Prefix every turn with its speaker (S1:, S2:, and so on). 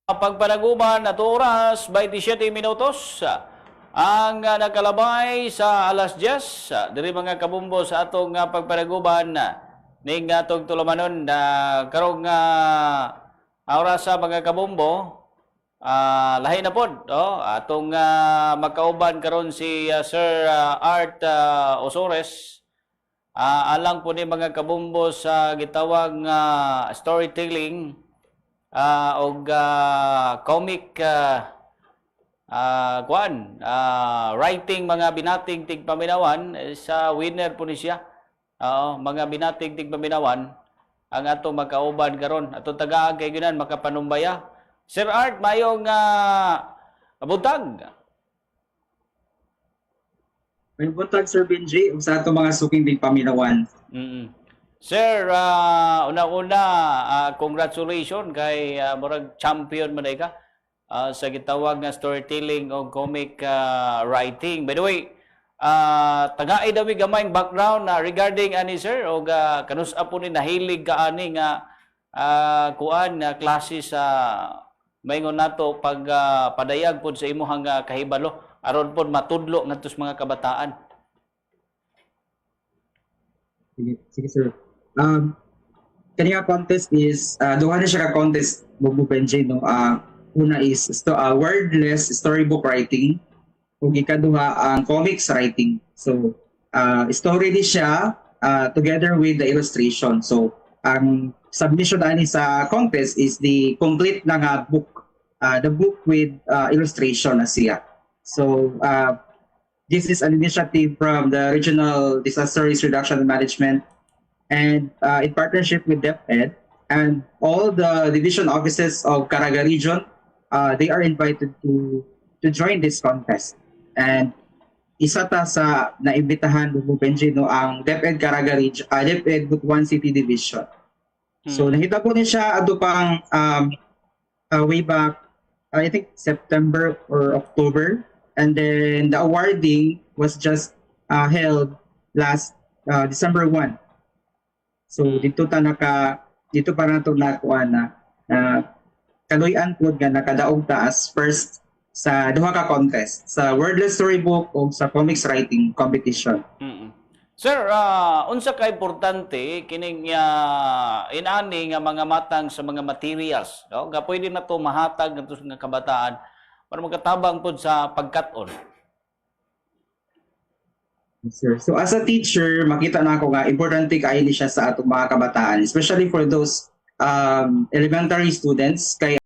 S1: Pagpanaguban na oras, 27 minutos. Ang nakalabay sa alas 10, diri mga kabumbo sa atong pagpanaguban ning atong tulumanon na karong oras sa mga kabumbo. Lahi na pod, atong makauban karon si Sir Art Osores. Alang po ni mga kabumbo sa gitawag storytelling og comic writing mga binating tigpaminawan sa winner po ni siya. Mga binating tigpaminawan ang ato makauban karon. Ato tagaan kay gyunan makapanumbaya. Sir Art, mayong buntag.
S2: May buntag, Sir Benji, sa ato mga suking tigpaminawan.
S1: Sir, una-una, congratulations kay murag champion man ka sa gitawag nga storytelling o comic writing. By the way, tagaay daw gamayng background regarding ani sir o kanus-a po ni nahilig ka ani nga klase sa maingon nato pag padayag pod sa imuhang kahibalo aron pod matudlo ngadto mga kabataan.
S2: Sige, sir. Kanya contest is, duha na siya ka contest, Bubu Benji, no? Una is wordless storybook writing, ug ikaduha ang comics writing. So, story ni siya together with the illustration. So, ang submission ani sa contest is the complete na nga book, the book with illustration na siya. So, this is an initiative from the Regional Disaster Risk Reduction and Management and in partnership with DepEd and all the division offices of Caraga region. They are invited to join this contest. And isa ta sa naimbitahan ng Benji, no, ang DepEd Caraga region, DepEd Butuan City Division. So nakita po niya siya ato pang way back, I think September or October. And then the awarding was just held last December 1. So dito pa nato nakuha na kaluyan po nga nakadaog taas first sa duha ka contest, sa wordless storybook o sa comics writing competition.
S1: Sir, unsa ka importante kining inani nga mga matang sa mga materials, no? Nga pwede na to mahatag ngadto nga kabataan para magkatabang pod sa pagkat-on.
S2: Sir. So as a teacher, makita na ako nga importante kayo ni siya sa atong mga kabataan, especially for those elementary students. Kaya